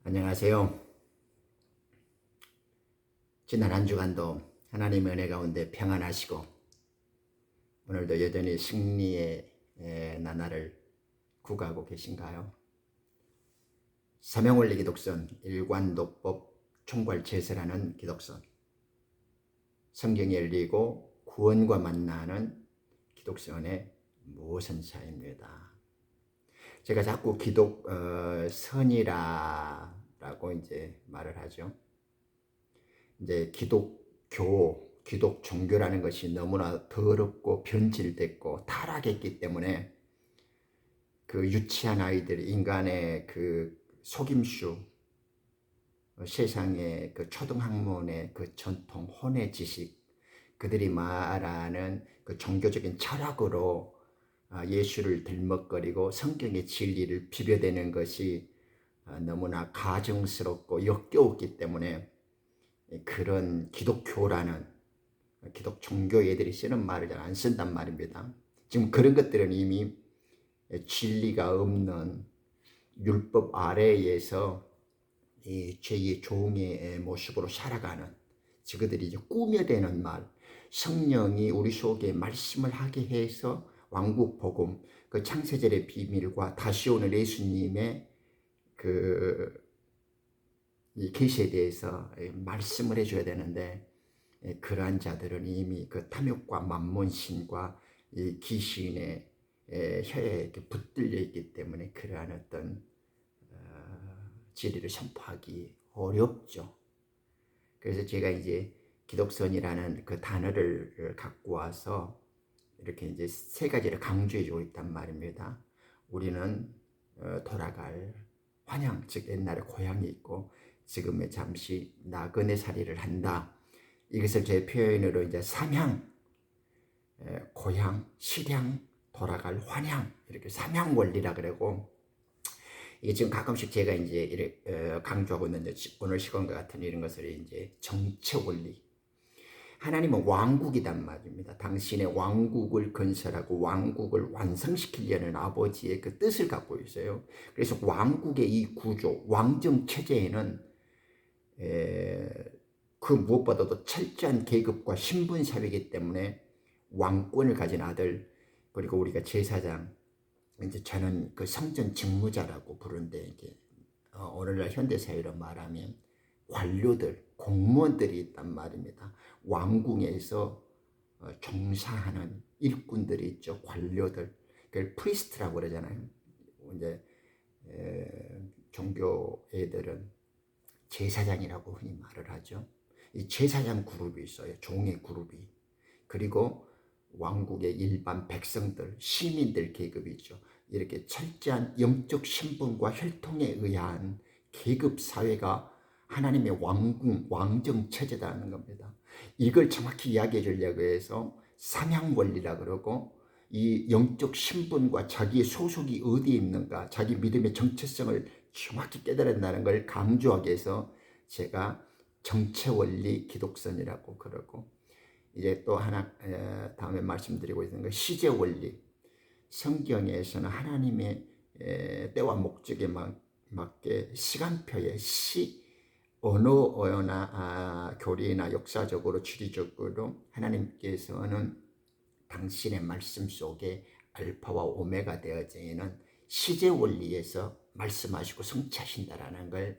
안녕하세요. 지난 한 주간도 하나님의 은혜 가운데 평안하시고 오늘도 여전히 승리의 나날을 구가하고 계신가요? 사명원리 기독선 일관도법 총괄제세라는 기독선, 성경이 열리고 구원과 만나는 기독선의 모선사입니다. 제가 자꾸 기독선이라고 이제 말을 하죠. 이제 기독 종교라는 것이 너무나 더럽고 변질됐고 타락했기 때문에 그 유치한 아이들, 인간의 그 속임수, 세상의 그 초등학문의 그 전통, 혼의 지식, 그들이 말하는 그 종교적인 철학으로 예수를 들먹거리고 성경의 진리를 비벼대는 것이 너무나 가증스럽고 역겨웠기 때문에 그런 기독교라는 기독 종교 애들이 쓰는 말을 잘 안 쓴단 말입니다. 지금 그런 것들은 이미 진리가 없는 율법 아래에서 이 죄의 종의 모습으로 살아가는 저그들이 이제 꾸며대는 말, 성령이 우리 속에 말씀을 하게 해서 왕국 복음, 그 창세절의 비밀과 다시 오는 예수님의 이 계시에 대해서 말씀을 해줘야 되는데 그러한 자들은 이미 그 탐욕과 만몬신과 이 귀신의 혀에 붙들려 있기 때문에 그러한 어떤 진리를 선포하기 어렵죠. 그래서 제가 이제 기독선이라는 그 단어를 갖고 와서 이렇게 이제 세 가지를 강조해 주고 있단 말입니다. 우리는 돌아갈 환양, 즉 옛날에 고향이 있고 지금의 잠시 나그네 살이를 한다. 이것을 제 표현으로 이제 삼향, 고향, 실향, 돌아갈 환향, 이렇게 삼향 원리라 그러고, 이게 지금 가끔씩 제가 이제 이렇게 강조하고 있는 오늘 시간과 같은 이런 것을 이제 정체 원리. 하나님은 왕국이란 말입니다. 당신의 왕국을 건설하고 왕국을 완성시키려는 아버지의 그 뜻을 갖고 있어요. 그래서 왕국의 이 구조, 왕정 체제에는 그 무엇보다도 철저한 계급과 신분 사회이기 때문에 왕권을 가진 아들, 그리고 우리가 제사장, 이제 저는 그 성전 직무자라고 부르는데 이게 오늘날 현대사회로 말하면 관료들, 공무원들이 있단 말입니다. 왕궁에서 종사하는 일꾼들이 있죠. 관료들. 그걸 프리스트라고 그러잖아요. 이제 종교 애들은 제사장이라고 흔히 말을 하죠. 이 제사장 그룹이 있어요. 종의 그룹이. 그리고 왕국의 일반 백성들, 시민들 계급이 있죠. 이렇게 철저한 영적 신분과 혈통에 의한 계급 사회가 하나님의 왕궁, 왕정 체제라는 겁니다. 이걸 정확히 이야기해 주려고 해서 삼향 원리라 그러고, 이 영적 신분과 자기의 소속이 어디에 있는가, 자기 믿음의 정체성을 정확히 깨달은다는 걸 강조하기 위해서 제가 정체 원리 기독선이라고 그러고, 이제 또 하나 다음에 말씀드리고 있는 건 시제 원리. 성경에서는 하나님의 때와 목적에 맞게 시간표에 언어나 교리나 역사적으로 지리적으로 하나님께서는 당신의 말씀 속에 알파와 오메가 되어지는 시제 원리에서 말씀하시고 성취하신다라는 걸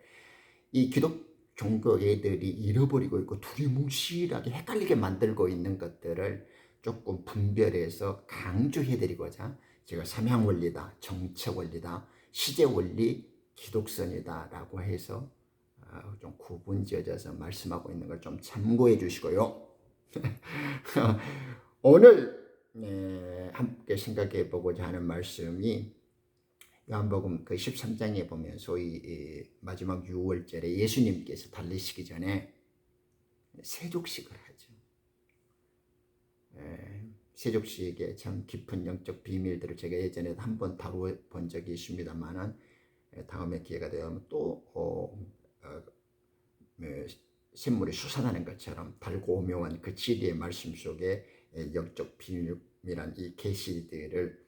이 기독 종교 애들이 잃어버리고 있고 두리뭉실하게 헷갈리게 만들고 있는 것들을 조금 분별해서 강조해드리고자 제가 삼향 원리다, 정체 원리다, 시제 원리, 기독선이다 라고 해서 좀 구분지어져서 말씀하고 있는 걸 좀 참고해 주시고요. 오늘 함께 생각해 보고자 하는 말씀이 요한복음 그 13장에 보면 소위 마지막 6월절에 예수님께서 달리시기 전에 세족식을 하죠. 세족식의 참 깊은 영적 비밀들을 제가 예전에도 한번 다뤄본 적이 있습니다만은 다음에 기회가 되면 또 샘물이 솟아나는 것처럼 달고 오묘한 그 진리의 말씀 속에 영적 비밀이란 이 계시들을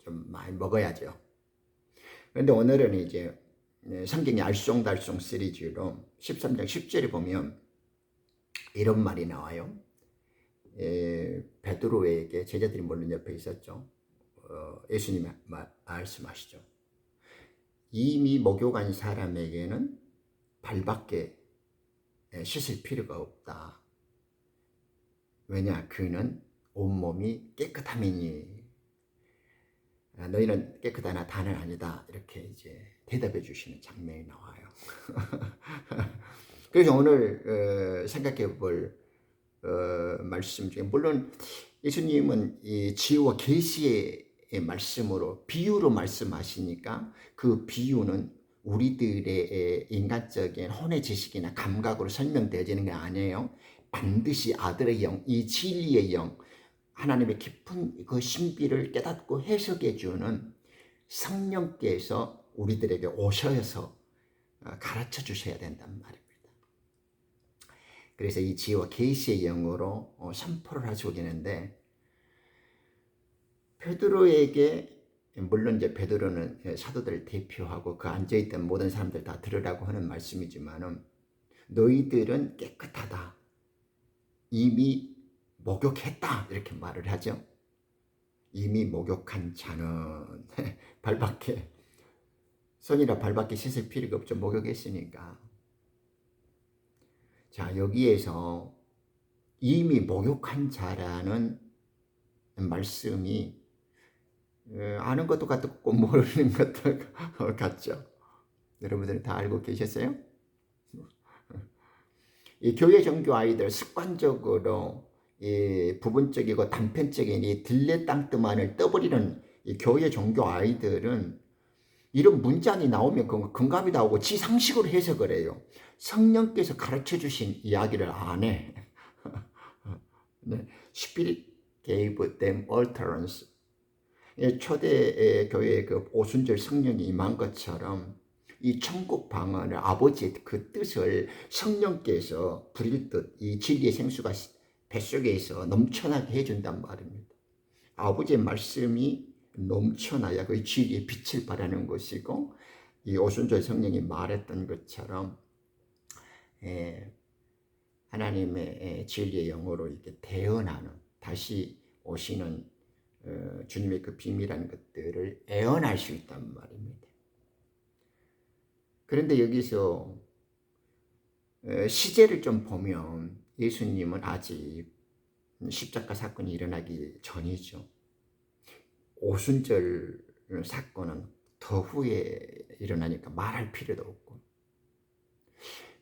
좀 많이 먹어야죠. 그런데 오늘은 이제 성경의 알쏭달쏭 시리즈로 13장 10절에 보면 이런 말이 나와요. 베드로에게, 제자들이 물론 옆에 있었죠. 예수님이 말씀하시죠. 이미 목욕한 사람에게는 발밖에 씻을 필요가 없다. 왜냐? 그는 온몸이 깨끗함이니. 너희는 깨끗하나 다는 아니다. 이렇게 이제 대답해 주시는 장면이 나와요. 그래서 오늘 생각해 볼 말씀 중에, 물론 예수님은 이 지혜와 계시의 말씀으로, 비유로 말씀하시니까 그 비유는 우리들의 인간적인 혼의 지식이나 감각으로 설명되어지는 게 아니에요. 반드시 아들의 영, 이 진리의 영, 하나님의 깊은 그 신비를 깨닫고 해석해 주는 성령께서 우리들에게 오셔서 가르쳐 주셔야 된단 말입니다. 그래서 이 지혜와 계시의 영으로 선포를 하시고 계는데, 베드로에게, 물론 이제 베드로는 사도들을 대표하고 그 앉아있던 모든 사람들 다 들으라고 하는 말씀이지만은, 너희들은 깨끗하다, 이미 목욕했다, 이렇게 말을 하죠. 이미 목욕한 자는 발밖에, 손이나 발밖에 씻을 필요가 없죠. 목욕했으니까. 자, 여기에서 이미 목욕한 자라는 말씀이 아는 것도 같고 모르는 것도 같죠. 여러분들이 다 알고 계셨어요? 이 교회 종교 아이들 습관적으로 이 부분적이고 단편적인 이 딜레땅트만을 떠버리는 이 교회 종교 아이들은 이런 문장이 나오면 금감이 나오고 지 상식으로 해석을 해요. 성령께서 가르쳐 주신 이야기를 안 해. 네. Spirit gave them utterance. 초대 교회의 그 오순절 성령이 임한 것처럼 이 천국 방언을, 아버지의 그 뜻을 성령께서 부릴 듯 이 진리의 생수가 뱃속에서 넘쳐나게 해준단 말입니다. 아버지의 말씀이 넘쳐나야 그 진리의 빛을 발하는 것이고, 이 오순절 성령이 말했던 것처럼 하나님의 진리의 영으로 이렇게 대언하는, 다시 오시는 주님의 그 비밀한 것들을 애언할 수 있단 말입니다. 그런데 여기서 시제를 좀 보면 예수님은 아직 십자가 사건이 일어나기 전이죠. 오순절 사건은 더 후에 일어나니까 말할 필요도 없고.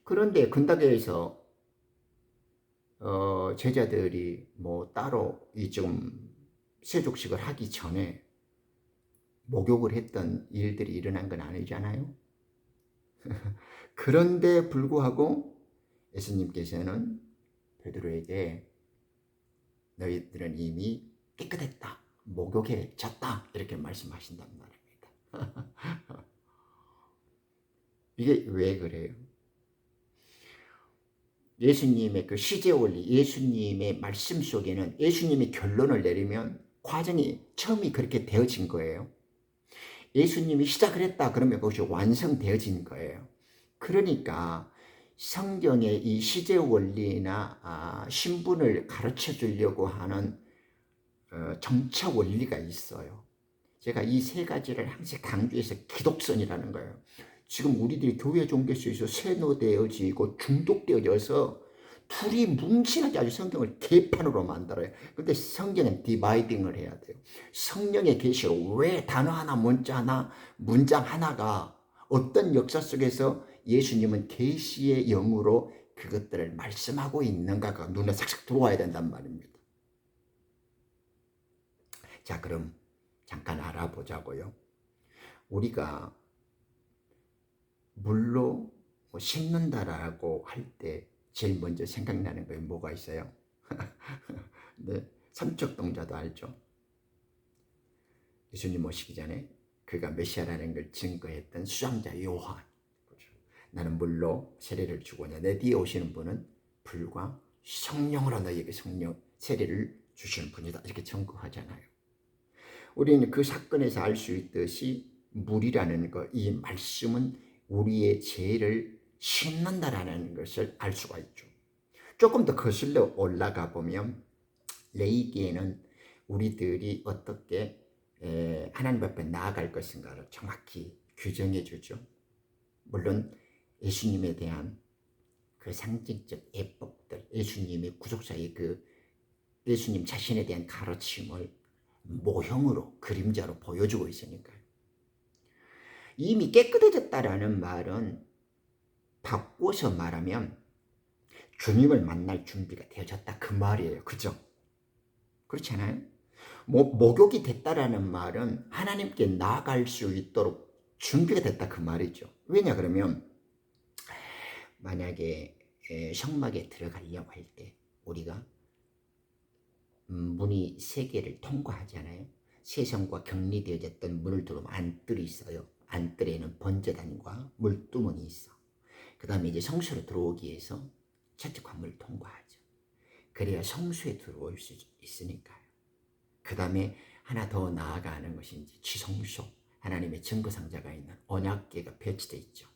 그런데 근다교에서 제자들이 뭐 따로 이 지금 세족식을 하기 전에 목욕을 했던 일들이 일어난 건 아니잖아요. 그런데 불구하고 예수님께서는 베드로에게 너희들은 이미 깨끗했다, 목욕해졌다, 이렇게 말씀하신단 말입니다. 이게 왜 그래요? 예수님의 그 시제 원리, 예수님의 말씀 속에는 예수님이 결론을 내리면 과정이 처음이 그렇게 되어진 거예요. 예수님이 시작을 했다 그러면 그것이 완성되어진 거예요. 그러니까 성경의 이 시제 원리나 신분을 가르쳐 주려고 하는 정차 원리가 있어요. 제가 이 세 가지를 항상 강조해서 기독선이라는 거예요. 지금 우리들이 교회 종교에서 세뇌되어지고 중독되어져서 둘이 뭉친하게 아주 성경을 개판으로 만들어요. 근데 성경은 디바이딩을 해야 돼요. 성령의 계시로 왜 단어 하나, 문장 하나가 어떤 역사 속에서 예수님은 계시의 영으로 그것들을 말씀하고 있는가가 눈에 싹싹 들어와야 된단 말입니다. 자, 그럼 잠깐 알아보자고요. 우리가 물로 씻는다라고 할 때 제일 먼저 생각나는 거에 뭐가 있어요? 네, 삼척동자도 알죠? 예수님 오시기 전에 그가 메시아라는 걸 증거했던 수장자 요한. 나는 물로 세례를 주고냐, 내 뒤에 오시는 분은 불과 성령으로 너희에게 세례를 주시는 분이다, 이렇게 증거하잖아요. 우리는 그 사건에서 알 수 있듯이 물이라는 것, 이 말씀은 우리의 죄를 씻는다라는 것을 알 수가 있죠. 조금 더 거슬러 올라가 보면 레위기에는 우리들이 어떻게 하나님 앞에 나아갈 것인가를 정확히 규정해 주죠. 물론 예수님에 대한 그 상징적 예법들, 예수님의 구속사의 그 예수님 자신에 대한 가르침을 모형으로, 그림자로 보여주고 있으니까요. 이미 깨끗해졌다라는 말은 바꿔서 말하면 주님을 만날 준비가 되어졌다 그 말이에요. 그죠? 그렇지 않아요? 목욕이 됐다라는 말은 하나님께 나아갈 수 있도록 준비가 됐다 그 말이죠. 왜냐 그러면 만약에 성막에 들어가려고 할 때 우리가 문이 3개를 통과하잖아요. 세성과 격리되어졌던 문을 들어오면 안뜰이 있어요. 안뜰에는 번제단과 물두멍이 있어. 그 다음에 이제 성소로 들어오기 위해서 첫째 관문을 통과하죠. 그래야 성소에 들어올 수 있으니까요. 그 다음에 하나 더 나아가는 것이 이제 지성소, 하나님의 증거상자가 있는 언약궤가 배치되어 있죠.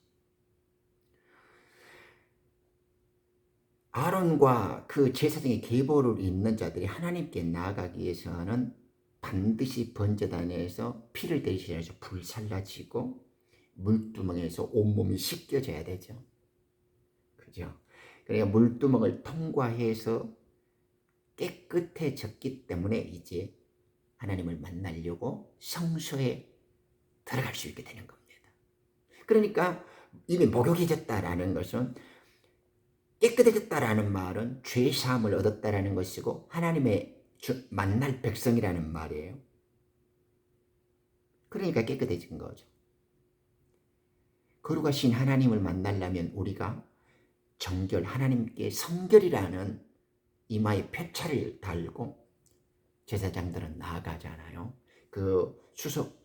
아론과 그 제사장의 계보를 잇는 자들이 하나님께 나아가기 위해서는 반드시 번제단에서 피를 대신해서 불살라지고 물두멍에서 온몸이 씻겨져야 되죠. 그죠? 그러니까 물두멍을 통과해서 깨끗해졌기 때문에 이제 하나님을 만나려고 성소에 들어갈 수 있게 되는 겁니다. 그러니까 이미 목욕해졌다라는 것은 깨끗해졌다라는 말은 죄사함을 얻었다라는 것이고 하나님의 만날 백성이라는 말이에요. 그러니까 깨끗해진 거죠. 거룩하신 하나님을 만나려면 우리가 정결, 하나님께 성결이라는 이마에 표차를 달고 제사장들은 나아가잖아요. 그 수석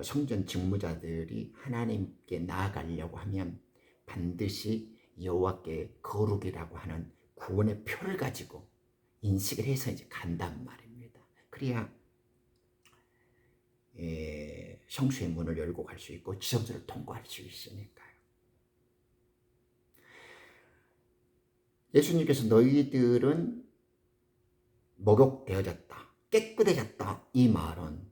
성전 직무자들이 하나님께 나아가려고 하면 반드시 여호와께 거룩이라고 하는 구원의 표를 가지고 인식을 해서 이제 간단 말입니다. 그래야 성수의 문을 열고 갈 수 있고 지성소를 통과할 수 있으니까요. 예수님께서 너희들은 목욕되어졌다, 깨끗해졌다 이 말은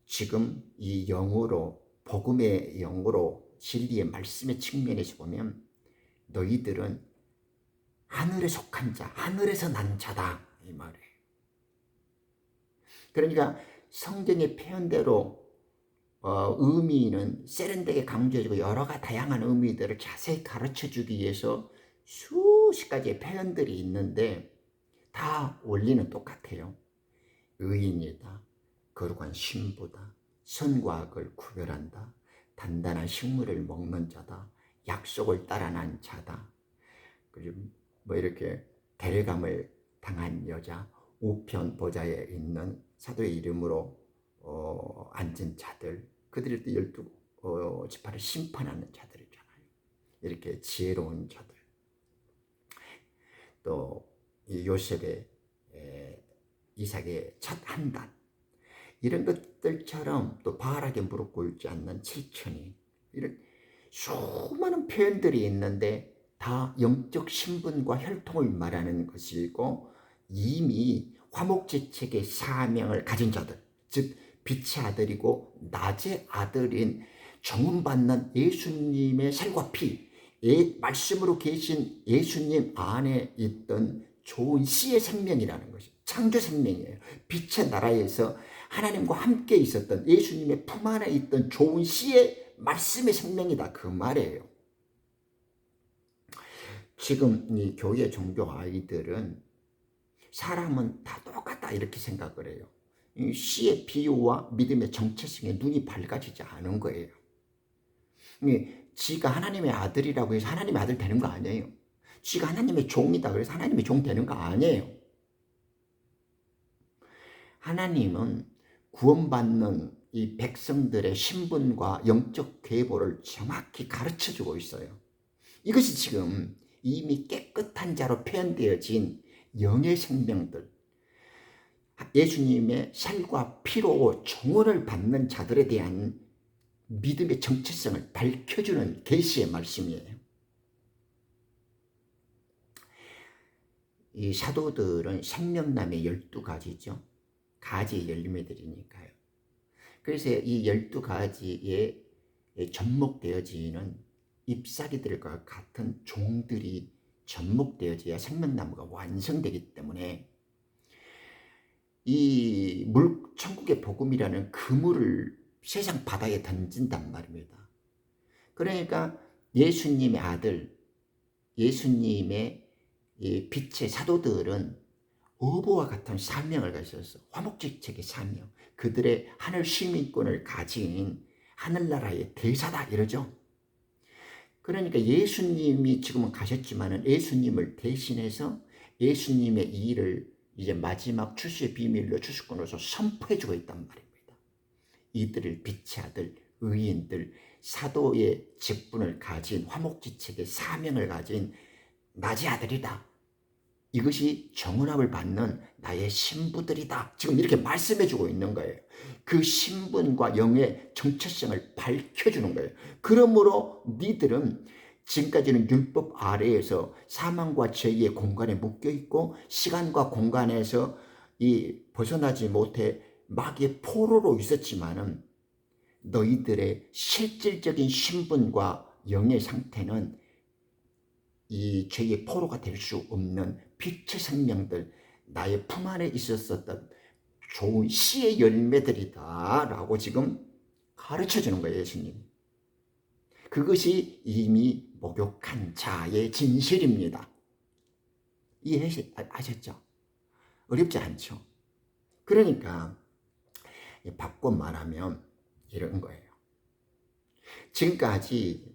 지금 이 영으로 복음의 영으로 진리의 말씀의 측면에서 보면 너희들은 하늘에 속한 자, 하늘에서 난 자다 이 말이에요. 그러니까 성경의 표현대로 의미는 세련되게 강조해주고 여러 가지 다양한 의미들을 자세히 가르쳐주기 위해서 수십 가지의 표현들이 있는데 다 원리는 똑같아요. 의인이다, 거룩한 신부다, 선과 악을 구별한다, 단단한 식물을 먹는 자다, 약속을 따라 난 자다, 그리고 뭐 이렇게 데려감을 당한 여자, 우편 보좌에 있는 사도의 이름으로 앉은 자들, 그들이 또 12지파를 심판하는 자들이잖아요. 이렇게 지혜로운 자들, 또 요셉의 이삭의 첫 한단, 이런 것들처럼 또 바알에게 무릎 꿇지 않는 7천이, 이런 수많은 표현들이 있는데 다 영적 신분과 혈통을 말하는 것이고 이미 화목제책의 사명을 가진 자들, 즉 빛의 아들이고 낮의 아들인 정음받는 예수님의 살과 피, 말씀으로 계신 예수님 안에 있던 좋은 씨의 생명이라는 것이 창조 생명이에요. 빛의 나라에서 하나님과 함께 있었던 예수님의 품 안에 있던 좋은 씨의 말씀의 생명이다 그 말이에요. 지금 이 교회 종교 아이들은 사람은 다 똑같다 이렇게 생각을 해요. 이 씨의 비유와 믿음의 정체성에 눈이 밝아지지 않은 거예요. 지가 하나님의 아들이라고 해서 하나님의 아들 되는 거 아니에요. 지가 하나님의 종이다 그래서 하나님의 종 되는 거 아니에요. 하나님은 구원받는 이 백성들의 신분과 영적 계보를 정확히 가르쳐주고 있어요. 이것이 지금 이미 깨끗한 자로 표현되어진 영의 생명들, 예수님의 살과 피로 정원을 받는 자들에 대한 믿음의 정체성을 밝혀주는 계시의 말씀이에요. 이 사도들은 생명나무의 12가지죠. 가지 열매들이니까요. 그래서 이 12가지에 접목되어지는 잎사귀들과 같은 종들이 접목되어져야 생명나무가 완성되기 때문에 이 천국의 복음이라는 그물을 세상 바다에 던진단 말입니다. 그러니까 예수님의 아들, 예수님의 이 빛의 사도들은 어부와 같은 사명을 가졌어. 화목지책의 사명. 그들의 하늘 시민권을 가진 하늘나라의 대사다 이러죠. 그러니까 예수님이 지금은 가셨지만은 예수님을 대신해서 예수님의 이 일을 이제 마지막 출세의 비밀로 출세권으로서 선포해주고 있단 말입니다. 이들을 빛의 아들, 의인들, 사도의 직분을 가진 화목지책의 사명을 가진 낮의 아들이다. 이것이 정은함을 받는 나의 신부들이다. 지금 이렇게 말씀해주고 있는 거예요. 그 신분과 영의 정체성을 밝혀주는 거예요. 그러므로 니들은 지금까지는 율법 아래에서 사망과 죄의 공간에 묶여있고 시간과 공간에서 벗어나지 못해 마귀의 포로로 있었지만은 너희들의 실질적인 신분과 영의 상태는 이 죄의 포로가 될 수 없는 빛의 생명들, 나의 품 안에 있었던 좋은 씨의 열매들이다 라고 지금 가르쳐 주는 거예요. 예수님. 그것이 이미 목욕한 자의 진실입니다. 이해하셨죠? 어렵지 않죠? 그러니까 바꿔 말하면 이런 거예요. 지금까지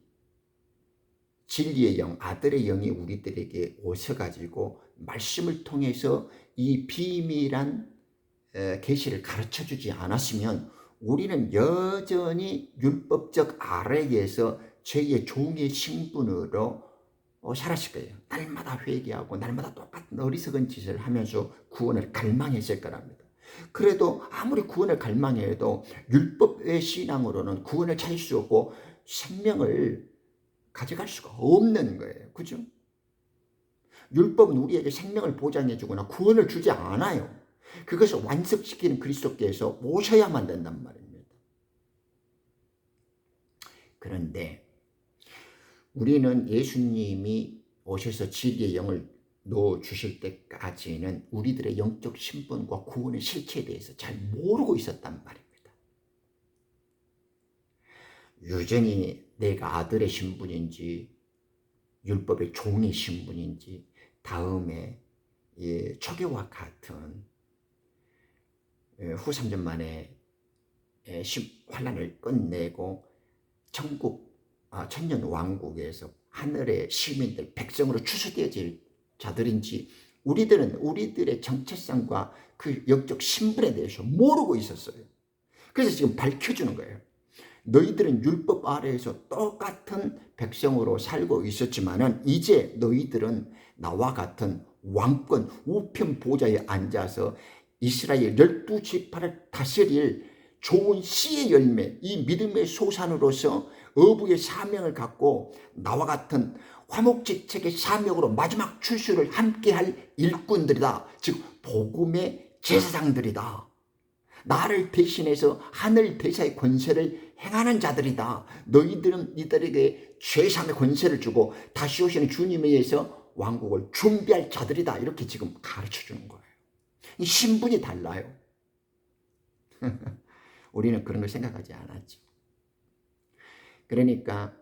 진리의 영, 아들의 영이 우리들에게 오셔가지고 말씀을 통해서 이 비밀한 계시를 가르쳐주지 않았으면 우리는 여전히 율법적 아래에서 죄의 종의 신분으로 살았을 거예요. 날마다 회개하고 날마다 똑같은 어리석은 짓을 하면서 구원을 갈망했을 거랍니다. 그래도 아무리 구원을 갈망해도 율법의 신앙으로는 구원을 찾을 수 없고 생명을 가져갈 수가 없는 거예요. 그죠? 율법은 우리에게 생명을 보장해 주거나 구원을 주지 않아요. 그것을 완성시키는 그리스도께서 오셔야만 된단 말입니다. 그런데 우리는 예수님이 오셔서 진리의 영을 넣어주실 때까지는 우리들의 영적 신분과 구원의 실체에 대해서 잘 모르고 있었단 말입니다. 여전히 내가 아들의 신분인지 율법의 종의 신분인지 다음에 초교와 같은 후 3년 만에 환란을 끝내고 천년 왕국에서 하늘의 시민들 백성으로 추수되어질 자들인지 우리들은 우리들의 정체성과 그 영적 신분에 대해서 모르고 있었어요. 그래서 지금 밝혀주는 거예요. 너희들은 율법 아래에서 똑같은 백성으로 살고 있었지만은 이제 너희들은 나와 같은 왕권 우편 보좌에 앉아서 이스라엘 12지파를 다스릴 좋은 씨의 열매, 이 믿음의 소산으로서 어부의 사명을 갖고 나와 같은 화목지책의 사명으로 마지막 출세를 함께할 일꾼들이다. 즉 복음의 제사장들이다. 나를 대신해서 하늘 대사의 권세를 행하는 자들이다. 너희들은 이들에게 죄삼의 권세를 주고 다시 오시는 주님에 의해서 왕국을 준비할 자들이다. 이렇게 지금 가르쳐 주는 거예요. 이 신분이 달라요. 우리는 그런 걸 생각하지 않았죠. 그러니까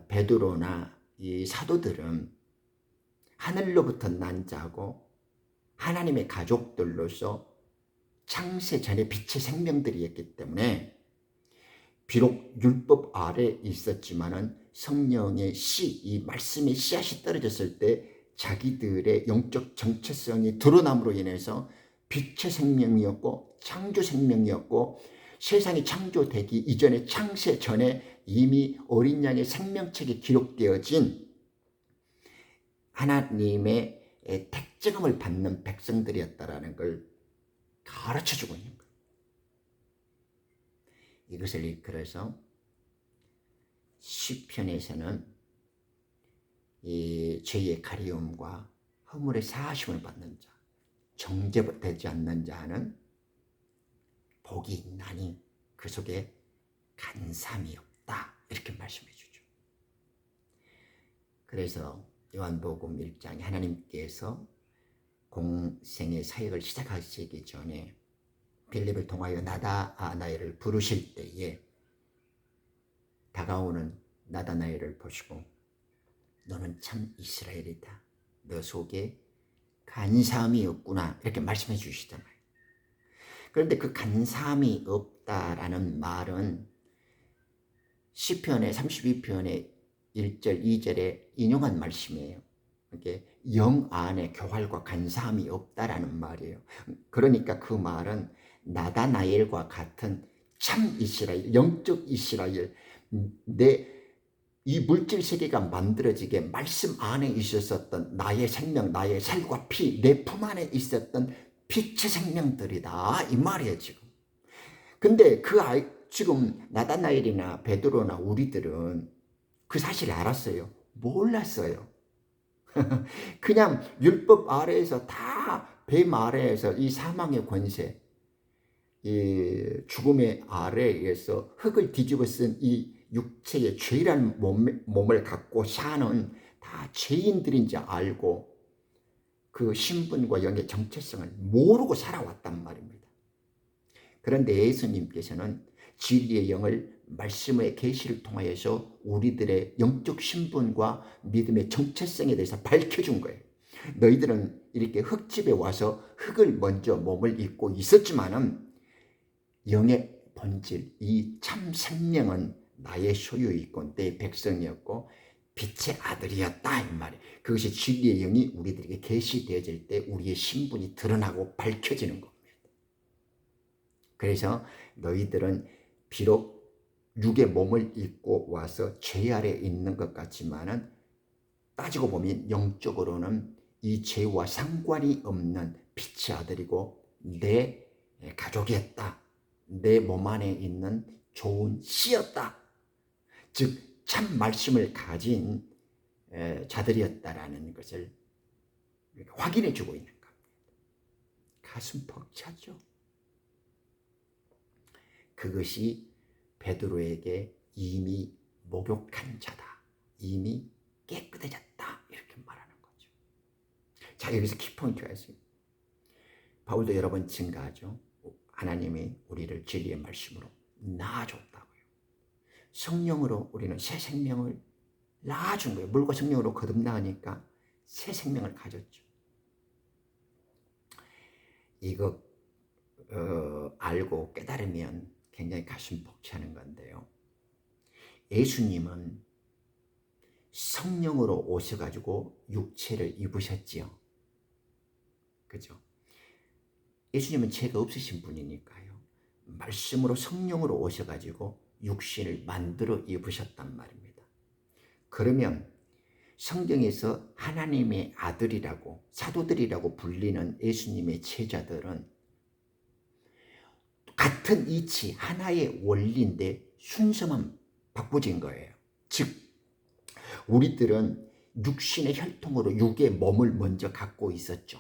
베드로나 이 사도들은 하늘로부터 난 자고 하나님의 가족들로서 창세 전에 빛의 생명들이었기 때문에 비록 율법 아래 있었지만은 성령의 이 말씀의 씨앗이 떨어졌을 때 자기들의 영적 정체성이 드러남으로 인해서 빛의 생명이었고 창조 생명이었고 세상이 창조되기 이전에 창세 전에 이미 어린 양의 생명책에 기록되어진 하나님의 택정함을 받는 백성들이었다라는 걸 가르쳐주고 있는 거예요. 이것을 이끌어서 시편에서는 이 죄의 가리움과 허물의 사하심을 받는 자, 정죄되지 않는 자는 복이 있나니 그 속에 간삼이 없다, 이렇게 말씀해 주죠. 그래서 요한복음 1장에 하나님께서 공생의 사역을 시작하시기 전에 빌립을 통하여 나다나엘을 부르실 때에 다가오는 나다나엘을 보시고 너는 참 이스라엘이다, 너 속에 간사함이 없구나, 이렇게 말씀해 주시잖아요. 그런데 그 간사함이 없다라는 말은 시편의 32편의 1절 2절에 인용한 말씀이에요. 이렇게 영 안에 교활과 간사함이 없다라는 말이에요. 그러니까 그 말은 나다나엘과 같은 참 이스라엘, 영적 이스라엘, 이 물질 세계가 만들어지게 말씀 안에 있었던 나의 생명, 나의 살과 피, 내 품 안에 있었던 빛의 생명들이다, 이 말이에요 지금. 근데 지금 나다나엘이나 베드로나 우리들은 그 사실을 알았어요? 몰랐어요. 그냥 율법 아래에서 다 뱀 아래에서 이 사망의 권세, 이 죽음의 아래에서 흙을 뒤집어 쓴 이 육체의 죄라는 몸을 갖고 사는 다 죄인들인 줄 알고 그 신분과 영의 정체성을 모르고 살아왔단 말입니다. 그런데 예수님께서는 진리의 영을 말씀의 계시를 통하여서 우리들의 영적 신분과 믿음의 정체성에 대해서 밝혀준 거예요. 너희들은 이렇게 흙집에 와서 흙을 먼저 몸을 입고 있었지만은 영의 본질, 이 참 생명은 나의 소유이고 내 백성이었고 빛의 아들이었다, 이 말이에요. 그것이 진리의 영이 우리들에게 계시되어질 때 우리의 신분이 드러나고 밝혀지는 겁니다. 그래서 너희들은 비록 육의 몸을 입고 와서 죄 아래 있는 것 같지만은 따지고 보면 영적으로는 이 죄와 상관이 없는 빛의 아들이고 내 가족이었다, 내 몸 안에 있는 좋은 씨였다, 즉 참 말씀을 가진 자들이었다라는 것을 확인해 주고 있는 겁니다. 가슴 벅차죠. 그것이 베드로에게 이미 목욕한 자다, 이미 깨끗해졌다, 이렇게 말하는 거죠. 자, 여기서 키포인트가 있습니다. 바울도 여러 번 증가하죠. 하나님이 우리를 진리의 말씀으로 낳아줬다고요. 성령으로 우리는 새 생명을 낳아준 거예요. 물과 성령으로 거듭나니까 새 생명을 가졌죠. 이거 알고 깨달으면 굉장히 가슴 벅차는 건데요. 예수님은 성령으로 오셔가지고 육체를 입으셨지요. 그죠? 예수님은 죄가 없으신 분이니까요. 말씀으로 성령으로 오셔가지고 육신을 만들어 입으셨단 말입니다. 그러면 성경에서 하나님의 아들이라고, 사도들이라고 불리는 예수님의 제자들은 같은 이치, 하나의 원리인데 순서만 바꿔진 거예요. 즉 우리들은 육신의 혈통으로 육의 몸을 먼저 갖고 있었죠.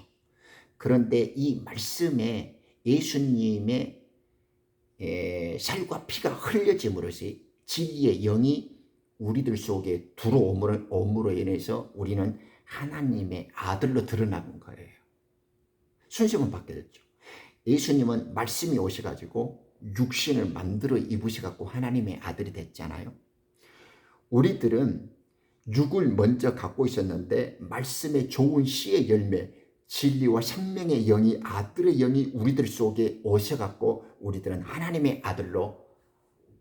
그런데 이 말씀에 예수님의 살과 피가 흘려짐으로써 진리의 영이 우리들 속에 들어옴으로 인해서 우리는 하나님의 아들로 드러나는 거예요. 순서만 바뀌었죠. 예수님은 말씀이 오셔가지고 육신을 만들어 입으셔갖고 하나님의 아들이 됐잖아요. 우리들은 육을 먼저 갖고 있었는데 말씀의 좋은 씨의 열매, 진리와 생명의 영이, 아들의 영이 우리들 속에 오셔갖고 우리들은 하나님의 아들로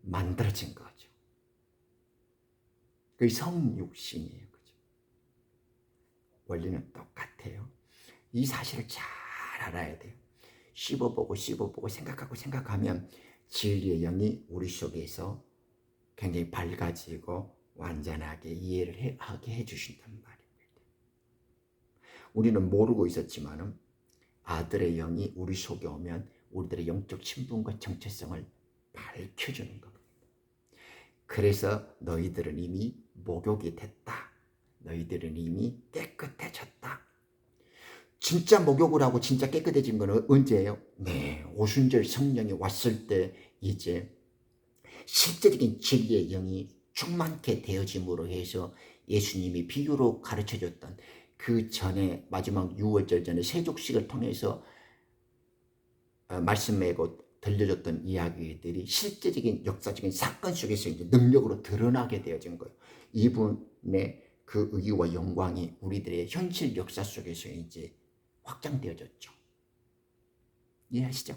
만들어진 거죠. 그게 성육신이에요. 그죠? 원리는 똑같아요. 이 사실을 잘 알아야 돼요. 씹어보고 생각하면 진리의 영이 우리 속에서 굉장히 밝아지고 완전하게 이해를 하게 해주신단 말입니다. 우리는 모르고 있었지만은 아들의 영이 우리 속에 오면 우리들의 영적 신분과 정체성을 밝혀주는 겁니다. 그래서 너희들은 이미 목욕이 됐다. 너희들은 이미 깨끗해졌다. 진짜 목욕을 하고 진짜 깨끗해진 건 언제예요? 네, 오순절 성령이 왔을 때 이제 실제적인 진리의 영이 충만케 되어짐으로 해서 예수님이 비유로 가르쳐줬던 그 전에 마지막 유월절 전에 세족식을 통해서 말씀하고 들려줬던 이야기들이 실제적인 역사적인 사건 속에서 이제 능력으로 드러나게 되어진 거예요. 이분의 그 의와 영광이 우리들의 현실 역사 속에서 이제 확장되어졌죠. 이해하시죠?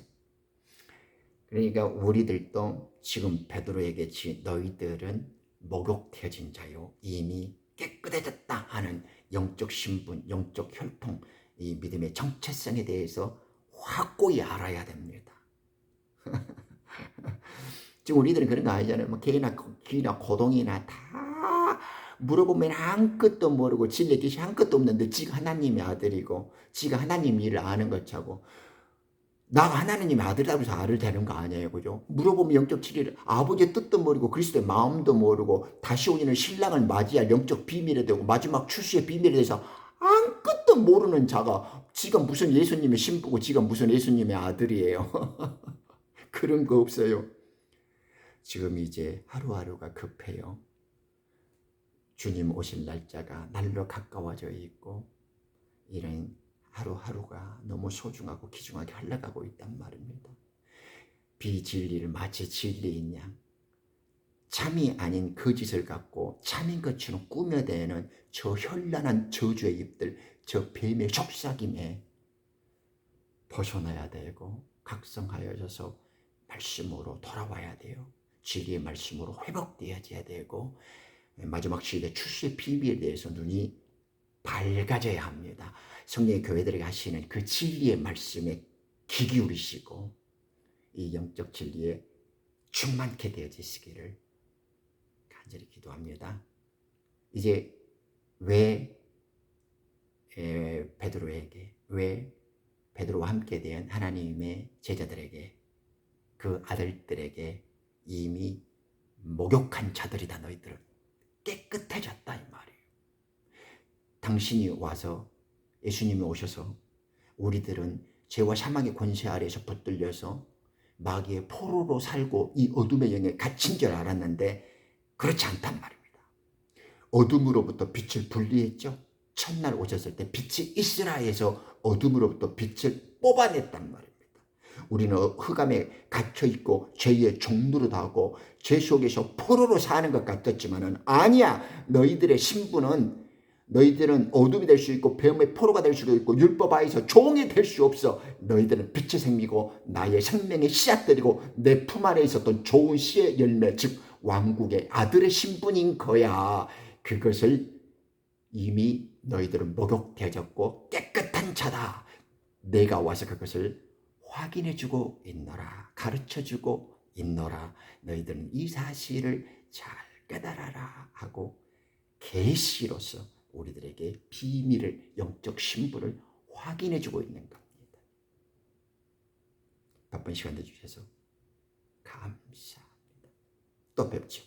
그러니까 우리들도 지금 베드로에게 너희들은 목욕되어진 자요 이미 깨끗해졌다 하는 영적 신분, 영적 혈통, 이 믿음의 정체성에 대해서 확고히 알아야 됩니다. 지금 우리들은 그런 거 아니잖아요. 뭐 개나 귀나 고동이나 다 물어보면 아무것도 모르고 진리의 뜻이 아무것도 없는데 지가 하나님의 아들이고 지가 하나님 일을 아는 것하고 나가 하나님의 아들이라고 해서 알을 되는 거 아니에요. 그죠? 물어보면 영적 진리를 아버지의 뜻도 모르고 그리스도의 마음도 모르고 다시 오는 신랑을 맞이할 영적 비밀에 대고 마지막 출시의 비밀에 대해서 아무것도 모르는 자가 지가 무슨 예수님의 신부고 지가 무슨 예수님의 아들이에요. 그런 거 없어요. 지금 이제 하루하루가 급해요. 주님 오실 날짜가 날로 가까워져 있고 이런 하루하루가 너무 소중하고 귀중하게 흘러가고 있단 말입니다. 비진리를 마치 진리인 양 참이 아닌 거짓을 갖고 참인 것처럼 꾸며대는 저 현란한 저주의 입들, 저 뱀의 속삭임에 벗어나야 되고 각성하여져서 말씀으로 돌아와야 돼요. 진리의 말씀으로 회복되어져야 되고 마지막 시대 출시의 비밀에 대해서 눈이 밝아져야 합니다. 성령의 교회들에게 하시는 그 진리의 말씀에 귀 기울이시고 이 영적 진리에 충만케 되어지시기를 간절히 기도합니다. 이제 왜 베드로에게, 왜 베드로와 함께 된 하나님의 제자들에게, 그 아들들에게 이미 목욕한 자들이다. 너희들은 깨끗해졌다 이 말이에요. 당신이 와서 예수님이 오셔서 우리들은 죄와 사망의 권세 아래에서 붙들려서 마귀의 포로로 살고 이 어둠의 영에 갇힌 줄 알았는데 그렇지 않단 말입니다. 어둠으로부터 빛을 분리했죠. 첫날 오셨을 때 빛이 있으라 해서 어둠으로부터 빛을 뽑아냈단 말입니다. 우리는 흑암에 갇혀있고 죄의 종노릇하고 죄 속에서 포로로 사는 것 같았지만은 아니야. 너희들의 신분은 너희들은 어둠이 될 수 있고 뱀의 포로가 될 수도 있고 율법 아래에서 종이 될 수 없어. 너희들은 빛의 생미고 나의 생명의 씨앗들이고 내 품 안에 있었던 좋은 씨의 열매 즉 왕국의 아들의 신분인 거야. 그것을 이미 너희들은 목욕되어졌고 깨끗한 자다. 내가 와서 그것을 확인해주고 있노라. 가르쳐주고 있노라. 너희들은 이 사실을 잘 깨달아라 하고 계시로서 우리들에게 비밀을 영적 신분을 확인해주고 있는 겁니다. 바쁜 시간 내주셔서 감사합니다. 또 뵙죠.